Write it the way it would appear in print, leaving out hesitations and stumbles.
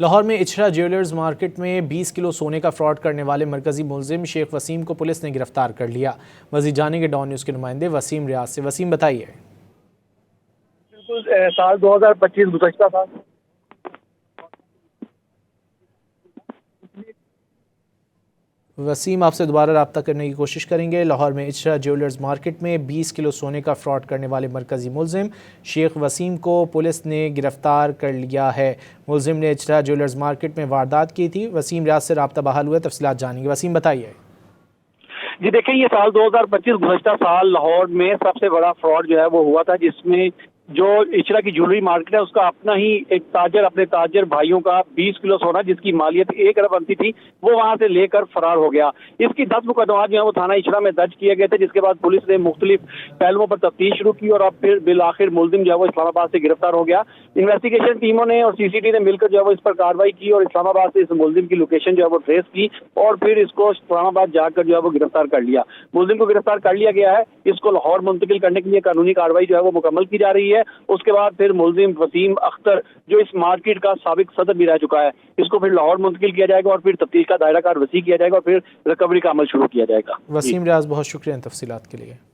لاہور میں Ichhra jewellers market میں 20 کلو سونے کا فراڈ کرنے والے مرکزی ملزم شیخ وسیم کو پولیس نے گرفتار کر لیا۔ مزید جانیں گے ڈان نیوز کے نمائندے وسیم ریاض سے۔ وسیم بتائیے۔ بالکل سال 2025 گزشتہ تھا۔ وسیم آپ سے دوبارہ رابطہ کرنے کی کوشش کریں گے۔ لاہور میں اچھرا جیولرز مارکیٹ میں 20 کلو سونے کا فراڈ کرنے والے مرکزی ملزم شیخ وسیم کو پولیس نے گرفتار کر لیا ہے۔ ملزم نے اچھرا جیولرز مارکیٹ میں واردات کی تھی۔ وسیم ریاض سے رابطہ بحال ہوا، تفصیلات جانیں گے۔ وسیم بتائیے۔ جی دیکھیں، یہ سال 2025 گزشتہ سال لاہور میں سب سے بڑا فراڈ جو ہے وہ ہوا تھا، جس میں جو اچھرا کی جیولری مارکیٹ ہے اس کا اپنا ہی ایک تاجر اپنے تاجر بھائیوں کا 20 کلو سونا جس کی مالیت 1 ارب بنتی تھی وہ وہاں سے لے کر فرار ہو گیا۔ اس کی 10 مقدمات جو ہیں وہ تھانہ اچھرا میں درج کیے گئے تھے، جس کے بعد پولیس نے مختلف پہلوؤں پر تفتیش شروع کی اور اب پھر بالآخر ملزم جو ہے وہ اسلام آباد سے گرفتار ہو گیا۔ انویسٹیگیشن ٹیموں نے اور CCTV نے مل کر جو ہے وہ اس پر کارروائی کی اور اسلام آباد سے اس ملزم کی لوکیشن جو ہے وہ ٹریس کی اور پھر اس کو اسلام آباد جا کر جو ہے وہ گرفتار کر لیا۔ ملزم کو گرفتار کر لیا گیا ہے۔ اس کو لاہور منتقل کرنے کے لیے قانونی کارروائی جو ہے وہ مکمل کی جا رہی ہے۔ اس کے بعد پھر ملزم وسیم اختر جو اس مارکیٹ کا سابق صدر بھی رہ چکا ہے، اس کو پھر لاہور منتقل کیا جائے گا اور پھر تفتیش کا دائرہ کار وسیع کیا جائے گا اور پھر ریکوری کا عمل شروع کیا جائے گا۔ وسیم ریاض، بہت شکریہ ان تفصیلات کے لیے۔